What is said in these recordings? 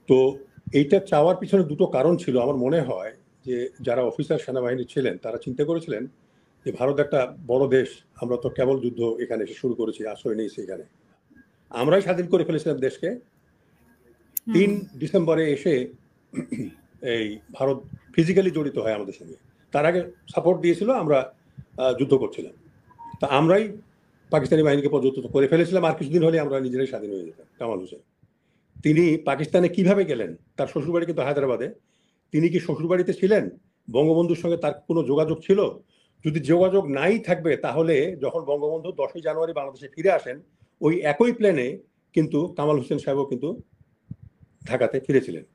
তো এইটা চাওয়ার পিছনে দুটো কারণ ছিল আমার মনে হয়, যে যারা অফিসার সেনাবাহিনী ছিলেন তারা চিন্তা করেছিলেন যে ভারত একটা বড় দেশ, আমরা তো কেবল যুদ্ধ এখানে এসে শুরু করেছি, আশ্রয় নিয়েছি এখানে, আমরাই স্বাধীন করে ফেলেছিলাম দেশকে। 3 ডিসেম্বরে এসে এই ভারত ফিজিক্যালি জড়িত হয় আমাদের সঙ্গে। তার আগে সাপোর্ট দিয়েছিল, আমরা যুদ্ধ করছিলাম। তা আমরাই পাকিস্তানি বাহিনীকে পর্যন্ত করে ফেলেছিলাম, আর কিছুদিন হলে আমরা নিজেরাই স্বাধীন হয়ে যেতাম। কামাল হোসেন তিনি পাকিস্তানে কিভাবে গেলেন, তার শ্বশুরবাড়ি কিন্তু হায়দ্রাবাদে, তিনি কি শ্বশুরবাড়িতে ছিলেন, বঙ্গবন্ধুর সঙ্গে তার কোনো যোগাযোগ ছিল? যদি যোগাযোগ নাই থাকবে, তাহলে যখন বঙ্গবন্ধু 10ই জানুয়ারি বাংলাদেশে ফিরে আসেন, ওই একই প্লেনে কিন্তু কামাল হোসেন সাহেবও কিন্তু ঢাকাতে ফিরেছিলেন।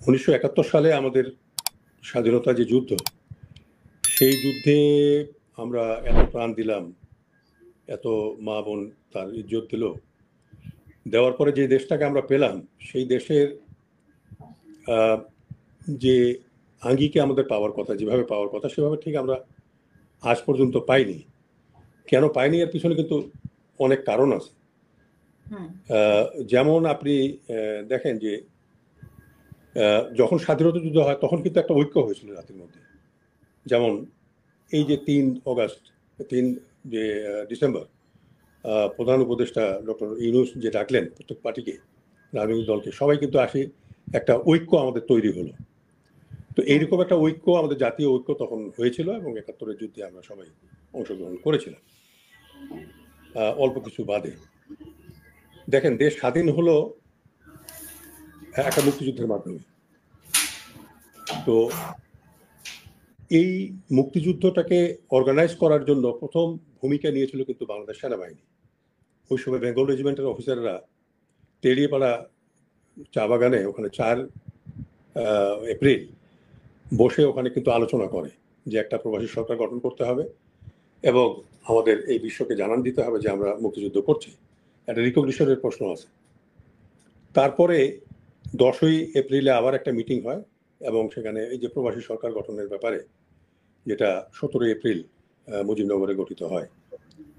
1971 সালে আমাদের স্বাধীনতা যে যুদ্ধ, সেই যুদ্ধে আমরা এত প্রাণ দিলাম, এত মা বোন তার ইজ্জত দিল, দেওয়ার পরে যে দেশটাকে আমরা পেলাম, সেই দেশের যে আঙ্গিকে আমাদের পাওয়ার কথা, যেভাবে পাওয়ার কথা, সেভাবে ঠিক আমরা আজ পর্যন্ত পাইনি। কেন পাইনি এর পিছনে কিন্তু অনেক কারণ আছে। যেমন আপনি দেখেন যে যখন স্বাধীনতা যুদ্ধ হয় তখন কিন্তু একটা ঐক্য হয়েছিল জাতির মধ্যে। যেমন এই যে 3 ডিসেম্বর প্রধান উপদেষ্টা ডক্টর ইউনূস যে ডাকলেন প্রত্যেক পার্টিকে, রাজনৈতিক দলকে, সবাই কিন্তু আসে, একটা ঐক্য আমাদের তৈরি হলো। তো এইরকম একটা ঐক্য, আমাদের জাতীয় ঐক্য তখন হয়েছিল, এবং 71-এর যুদ্ধে আমরা সবাই অংশগ্রহণ করেছিলাম, অল্প কিছু বাদে। দেখেন, দেশ স্বাধীন হলো একটা মুক্তিযুদ্ধের মাধ্যমে। তো এই মুক্তিযুদ্ধটাকে অর্গানাইজ করার জন্য প্রথম ভূমিকা নিয়েছিল কিন্তু বাংলাদেশ সেনাবাহিনী। ওই সময় বেঙ্গল রেজিমেন্টের অফিসাররা তেলিয়াপাড়া চা বাগানে, ওখানে 4 এপ্রিল বসে ওখানে কিন্তু আলোচনা করে যে একটা প্রবাসী সরকার গঠন করতে হবে, এবং আমাদের এই বিশ্বকে জানান দিতে হবে যে আমরা মুক্তিযুদ্ধ করছি। একটা রিকগনিশনের প্রশ্ন আছে। তারপরে 10ই এপ্রিলে আবার একটা মিটিং হয়, এবং সেখানে এই যে প্রবাসী সরকার গঠনের ব্যাপারে, যেটা 17 এপ্রিল মুজিবনগরে গঠিত হয়,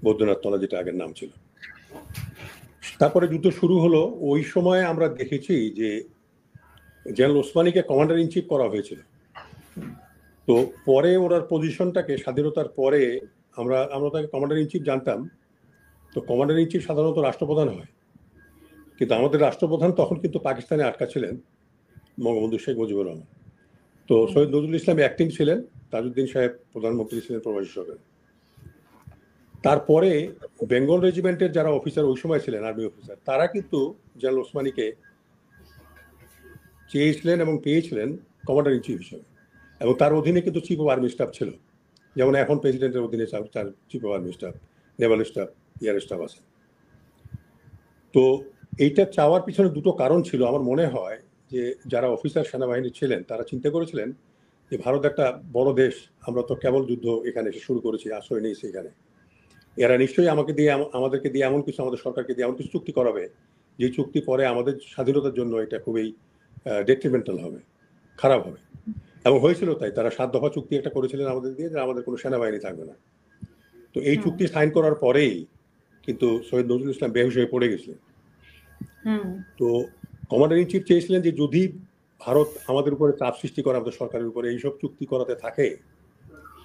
বৈদ্যনাথ তলা যেটা আগের নাম ছিল। তারপরে যুদ্ধ শুরু হলো। ওই সময় আমরা দেখেছি যে জেনারেল ওসমানীকে কমান্ডার ইন চিফ করা হয়েছিল। তো পরে ওনার পজিশনটাকে, স্বাধীনতার পরে আমরা তাকে কমান্ডার ইন চিফ জানতাম। তো কমান্ডার ইন চিফ সাধারণত রাষ্ট্রপ্রধান হয়, কিন্তু আমাদের রাষ্ট্রপ্রধান তখন কিন্তু পাকিস্তানে আটকা ছিলেন বঙ্গবন্ধু শেখ মুজিবুর রহমান। তো সৈয়দ নজরুল ইসলাম অ্যাক্টিং ছিলেন, তাজউদ্দিন সাহেব প্রধানমন্ত্রী ছিলেন প্রবাসী সরকার। তারপরে বেঙ্গল রেজিমেন্টের যারা অফিসার ওই সময় ছিলেন, আর্মি অফিসার, তারা কিন্তু জেনারেল ওসমানীকে চেয়েছিলেন এবং পেয়েছিলেন কমান্ডার ইন চিফ হিসেবে, এবং তার অধীনে কিন্তু চিফ অফ আর্মি স্টাফ ছিল। যেমন এখন প্রেসিডেন্টের অধীনে তার chief of army staff, Naval staff, air staff আছে। তো এইটা চাওয়ার পিছনে দুটো কারণ ছিল আমার মনে হয়, যে যারা অফিসার সেনাবাহিনী ছিলেন তারা চিন্তা করেছিলেন যে ভারত একটা বড় দেশ, আমরা তো কেবল যুদ্ধ এখানে এসে শুরু করেছি, আশ্রয় নিয়েছি এখানে, এরা নিশ্চয়ই আমাদেরকে দিয়ে এমন কিছু, আমাদের সরকারকে দিয়ে এমন কিছু চুক্তি করাবে, যে চুক্তি পরে আমাদের স্বাধীনতার জন্য এটা খুবই ডেট্রিমেন্টাল হবে, খারাপ হবে। এবং হয়েছিল তাই। তারা 7 দফা চুক্তি একটা করেছিলেন আমাদের দিয়ে, যে আমাদের কোনো সেনাবাহিনী থাকবে না। তো এই চুক্তি সাইন করার পরেই কিন্তু সৈয়দ নজরুল ইসলাম বেহুশ হয়ে পড়ে গেছিলেন। তো কমান্ডার ইন চিফ চেয়েছিলেন যে যদি ভারত আমাদের উপরে চাপ সৃষ্টি করে, আমাদের সরকারের উপরে এইসব চুক্তি করাতে থাকে,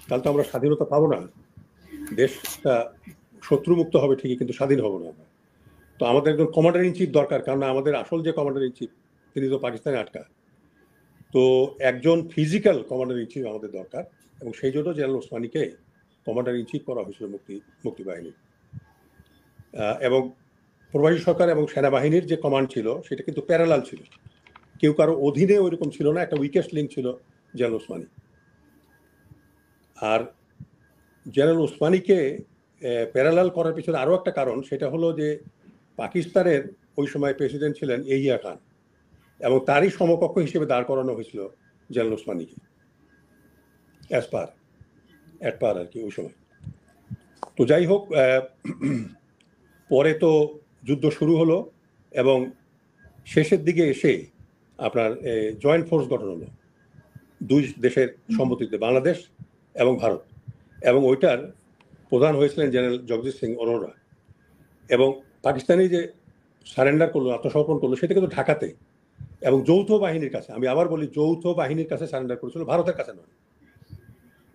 তাহলে তো আমরা স্বাধীনতা পাবো না, দেশটা শত্রুমুক্ত হবে ঠিকই, কিন্তু স্বাধীন হবো না আমরা। তো আমাদের একজন কমান্ডার ইন চিফ দরকার, কারণ আমাদের আসল যে কমান্ডার ইন চিফ তিনি তো পাকিস্তানে আটকা। তো একজন ফিজিক্যাল কমান্ডার ইন চিফ আমাদের দরকার, এবং সেই জন্য জেনারেল ওসমানীকে কমান্ডার ইন চিফ করা হয়েছিল মুক্তিবাহিনী। এবং প্রবাসী সরকার এবং সেনাবাহিনীর যে কমান্ড ছিল সেটা কিন্তু প্যারালাল ছিল, কেউ কারো অধীনে ওইরকম ছিল না। একটা উইকেস্ট লিঙ্ক ছিল জেনারেল ওসমানী। আর জেনারেল ওসমানীকে প্যারালাল করার পিছনে আরও একটা কারণ, সেটা হলো যে পাকিস্তানের ওই সময় প্রেসিডেন্ট ছিলেন ইয়াহিয়া খান, এবং তারই সমকক্ষ হিসেবে দাঁড় করানো হয়েছিল জেনারেল ওসমানীকে, অ্যাট পার আর কি ওই সময়। তো যাই হোক, পরে তো যুদ্ধ শুরু হলো, এবং শেষের দিকে এসে আপনার জয়েন্ট ফোর্স গঠন হলো 2 দেশের সম্মতিতে, বাংলাদেশ এবং ভারত, এবং ওইটার প্রধান হয়েছিলেন জেনারেল জগজিৎ সিং অরোরা। এবং পাকিস্তানি যে সারেন্ডার করলো, আত্মসমর্পণ করলো, সেটা কিন্তু ঢাকাতে এবং যৌথ বাহিনীর কাছে। আমি আবার বলি, যৌথ বাহিনীর কাছে সারেন্ডার করেছিল, ভারতের কাছে নয়।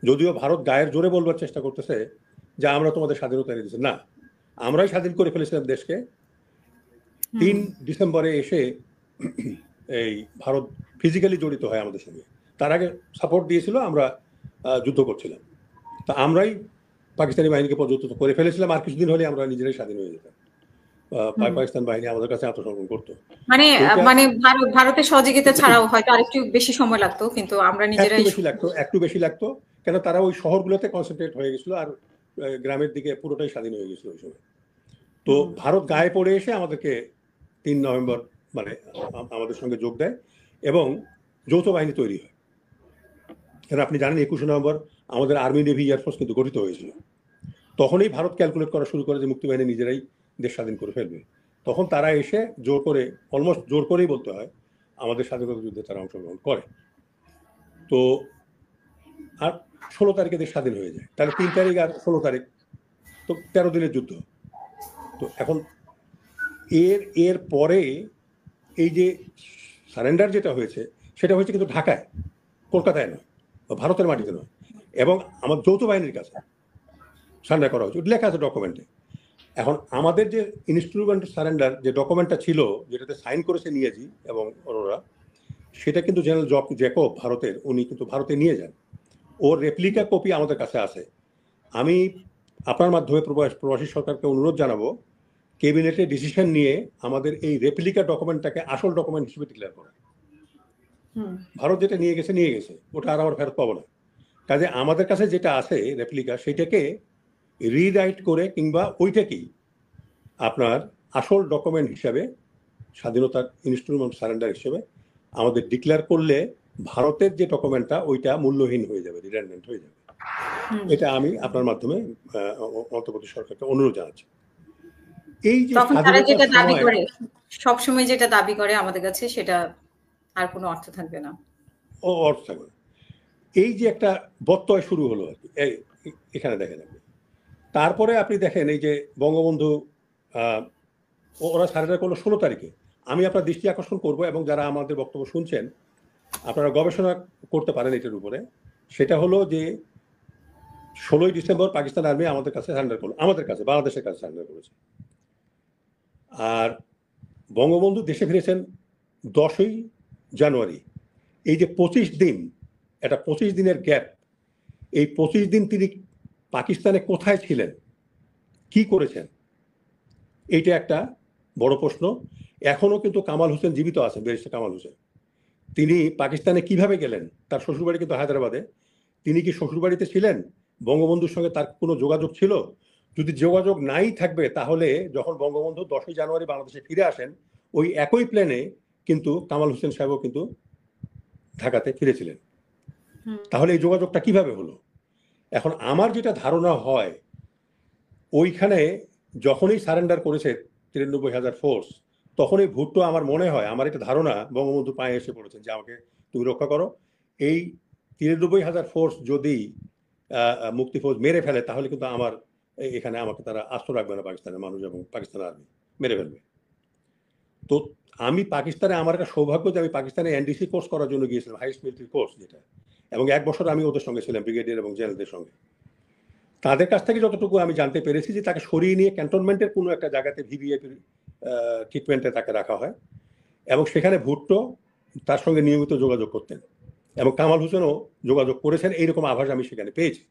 যদিও ভারত গায়ের জোরে বলবার চেষ্টা করতেছে যে আমরা তোমাদের স্বাধীনতা এনে দিচ্ছি, না, আমরাই স্বাধীন করে ফেলেছিলাম দেশকে। 3 ডিসেম্বরে এসে এই ভারত ফিজিক্যালি জড়িত হয় আমাদের সঙ্গে। তার আগে সাপোর্ট দিয়েছিল, আমরা যুদ্ধ করছিলাম। তা আমরাই পাকিস্তানি বাহিনীকে পর্যন্ত করে ফেলেছিলাম, আর কিছুদিন হলে আমরা নিজেরাই স্বাধীন হয়ে যেতাম। পাকিস্তান বাহিনী আমাদের কাছে আত্মসমর্পণ করতো। মানে মানে ভারতের সহযোগিতা ছাড়াও হয়তো আরেকটু বেশি সময় লাগতো, কিন্তু আমরা নিজেরাই একটু বেশি লাগতো, কেন তারা ওই শহরগুলোতে কনসেন্ট্রেট হয়ে গেছিল, আর গ্রামের দিকে পুরোটাই স্বাধীন হয়ে গেছিল ওই সময়। তো ভারত গায়ে পড়ে এসে আমাদেরকে 3 নভেম্বর মানে আমাদের সঙ্গে যোগ দেয় এবং যৌথ বাহিনী তৈরি হয়। কেন আপনি জানেন 21 নভেম্বর আমাদের আর্মি, নেভি, এয়ারফোর্স কিন্তু গঠিত হয়েছিল। তখনই ভারত ক্যালকুলেট করা শুরু করে যে মুক্তিবাহিনী নিজেরাই দেশ স্বাধীন করে ফেলবে। তখন তারা এসে জোর করে, অলমোস্ট জোর করেই বলতে হয়, আমাদের স্বাধীনতা যুদ্ধে তারা অংশগ্রহণ করে। তো আর 16 তারিখে দেশ স্বাধীন হয়ে যায়। তাহলে 3 তারিখ আর 16 তারিখ, তো 13 দিনের যুদ্ধ। তো এখন এর পরে এই যে সারেন্ডার যেটা হয়েছে, সেটা হয়েছে কিন্তু ঢাকায়, কলকাতায় নয়, ভারতের মাটিতে নয়, এবং আমার যৌথ বাহিনীর কাছে সারেন্ডার করা হয়েছে, লেখা আছে ডকুমেন্টে। এখন আমাদের যে ইনস্ট্রুমেন্ট সারেন্ডার যে ডকুমেন্টটা ছিল, যেটাতে সাইন করেছে নিয়াজি এবং অরোরা, সেটা কিন্তু জেনারেল জ্যাকব ভারতের, উনি কিন্তু ভারতে নিয়ে যান। ওর রেপ্লিকা কপি আমাদের কাছে আছে। আমি আপনার মাধ্যমে প্রবাসী সরকারকে অনুরোধ জানাবো, ক্যাবিনেটে ডিসিশন নিয়ে আমাদের এই রেপ্লিকা ডকুমেন্টটাকে আসল ডকুমেন্ট হিসেবে ডিক্লেয়ার করা। ভারত যেটা নিয়ে গেছে, ওটা আর আমরা ফেরত পাবো না। কাজে আমাদের কাছে যেটা আছে রেপ্লিকা, সেটাকে রিরাইট করে কিংবা ওইটাকেই আপনার আসল ডকুমেন্ট হিসাবে, স্বাধীনতার ইনস্ট্রুমেন্ট সারেন্ডার হিসেবে আমাদের ডিক্লেয়ার করলে ভারতের যে ডকুমেন্টটা, ওইটা মূল্যহীন হয়ে যাবে, রিডান্ডেন্ট হয়ে যাবে। এটা আমি আপনার মাধ্যমে অন্তর্বর্তী সরকারকে অনুরোধ জানাচ্ছি। এই যে যেটা দাবি করে, সবসময় যেটা দাবি করে আমাদের কাছে, সেটা আর কোনো অর্থ থাকবে না। অর্থ থাকবে না। এই যে একটা বত্যয় শুরু হলো আর কি, এখানে দেখেন আপনি। তারপরে আপনি দেখেন এই যে বঙ্গবন্ধু, ওরা সারেন্ডার করলো 16 তারিখে। আমি আপনার দৃষ্টি আকর্ষণ করব, এবং যারা আমাদের বক্তব্য শুনছেন আপনারা গবেষণা করতে পারেন এটার উপরে। সেটা হলো যে 16 ডিসেম্বর পাকিস্তান আর্মি আমাদের কাছে সারেন্ডার করলো, আমাদের কাছে, বাংলাদেশের কাছে সারেন্ডার করেছে। আর বঙ্গবন্ধু দেশে ফিরেছেন 10ই জানুয়ারি। এই যে 25 দিন, এটা 25 দিনের গ্যাপ, এই 25 দিন তিনি পাকিস্তানে কোথায় ছিলেন, কি করেছেন, এইটা একটা বড় প্রশ্ন। এখনো কিন্তু কামাল হোসেন জীবিত আছেন, ব্যারিস্টার কামাল হোসেন। তিনি পাকিস্তানে কিভাবে গেলেন? তার শ্বশুরবাড়ি কিন্তু হায়দ্রাবাদে। তিনি কি শ্বশুরবাড়িতে ছিলেন? বঙ্গবন্ধুর সঙ্গে তার কোনো যোগাযোগ ছিল? যদি যোগাযোগ নাই থাকবে, তাহলে যখন বঙ্গবন্ধু 10ই জানুয়ারি বাংলাদেশে ফিরে আসেন, ওই একই প্লেনে কিন্তু কামাল হোসেন সাহেবও কিন্তু ঢাকাতে ফিরেছিলেন। তাহলে এই যোগাযোগটা কিভাবে হলো? এখন আমার যেটা ধারণা হয়, ওইখানে যখনই সারেন্ডার করেছে 93,000 ফোর্স, তখনই ভুট্টো, আমার মনে হয়, আমার একটা ধারণা, বঙ্গবন্ধু পায়ে এসে পড়েছেন যে আমাকে তুমি রক্ষা করো। এই 93,000 ফোর্স যদি মুক্তিফৌজ মেরে ফেলে, তাহলে কিন্তু আমার এখানে আমাকে তারা আস্ত রাখবে না, পাকিস্তানের মানুষ এবং পাকিস্তান আর্মি মেরে ফেলবে। তো আমি পাকিস্তানে, আমার একটা সৌভাগ্য যে আমি পাকিস্তানে এনডিসি কোর্স করার জন্য গিয়েছিলাম, হাইস্ট মিলিটারি কোর্স যেটা, এবং 1 বছর আমি ওদের সঙ্গে ছিলাম, ব্রিগেডিয়ার এবং জেনারেলদের সঙ্গে। তাদের কাছ থেকে যতটুকু আমি জানতে পেরেছি যে তাকে সরিয়ে নিয়ে ক্যান্টনমেন্টের কোনো একটা জায়গাতে ভিভিআইপি ট্রিটমেন্টে তাকে রাখা হয়, এবং সেখানে ভুট্টো তার সঙ্গে নিয়মিত যোগাযোগ করতেন, এবং কামাল হোসেনও যোগাযোগ করেছেন, এইরকম আভাস আমি সেখানে পেয়েছি।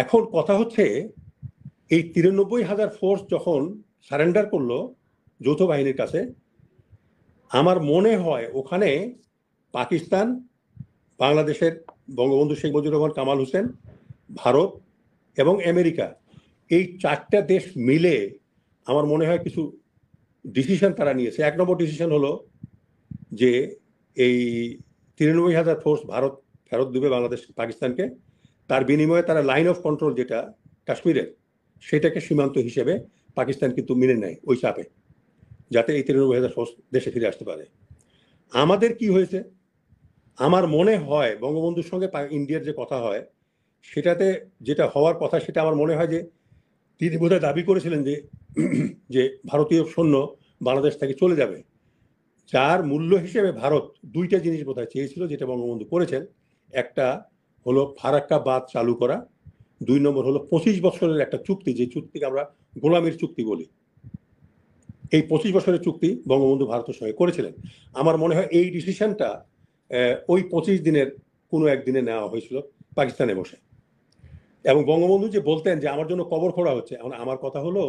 এখন কথা হচ্ছে, এই 93,000 ফোর্স যখন সারেন্ডার করলো যৌথ বাহিনীর কাছে, আমার মনে হয় ওখানে পাকিস্তান, বাংলাদেশের বঙ্গবন্ধু শেখ মুজিবুর রহমান, কামাল হোসেন, ভারত এবং আমেরিকা, এই 4টা দেশ মিলে আমার মনে হয় কিছু ডিসিশন তারা নিয়েছে। 1 নম্বর ডিসিশন হলো যে এই 93,000 ফোর্স ভারত ফেরত দেবে বাংলাদেশ, পাকিস্তানকে। তার বিনিময়ে তারা লাইন অফ কন্ট্রোল, যেটা কাশ্মীরের, সেটাকে সীমান্ত হিসেবে পাকিস্তান কিন্তু মেনে নেয় ওই চাপে, যাতে এই 93,000 ফোর্স দেশে ফিরে আসতে পারে। আমাদের কি হয়েছে, আমার মনে হয় বঙ্গবন্ধুর সঙ্গে ইন্ডিয়ার যে কথা হয়, সেটাতে যেটা হওয়ার কথা, সেটা আমার মনে হয় যে তিনি বোধহয় দাবি করেছিলেন যে যে ভারতীয় সৈন্য বাংলাদেশ থেকে চলে যাবে, যার মূল্য হিসেবে ভারত দুইটা জিনিস বোধহয় চেয়েছিল, যেটা বঙ্গবন্ধু করেছেন। একটা হলো ফারাক্কা বাঁধ চালু করা, 2 নম্বর হলো 25 বছরের একটা চুক্তি, যে চুক্তিকে আমরা গোলামীর চুক্তি বলি। এই 25 বছরের চুক্তি বঙ্গবন্ধু ভারতের সঙ্গে করেছিলেন। আমার মনে হয় এই ডিসিশনটা ওই 25 দিনের কোনো একদিনে নেওয়া হয়েছিল পাকিস্তানে বসে। এবং বঙ্গবন্ধু যে বলতেন যে আমার জন্য কবর খোঁড়া হচ্ছে, এখন আমার কথা হলো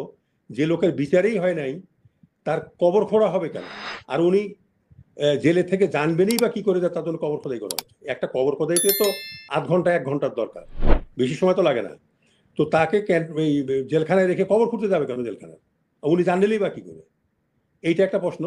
যে লোকের বিচারেই হয় নাই তার কবর খোঁড়া হবে কেন? আর উনি জেলে থেকে জানবেনই বা কি করে যে তার জন্য কবর খোদাই করা হচ্ছে? একটা কবর খোদাইতে তো 8 ঘন্টা 1 ঘন্টার দরকার, বেশি সময় তো লাগে না। তো তাকে জেলখানায় রেখে কবর খুঁড়তে যাবে কেন জেলখানায়? উনি জানলেই বা কি করে? এইটা একটা প্রশ্ন।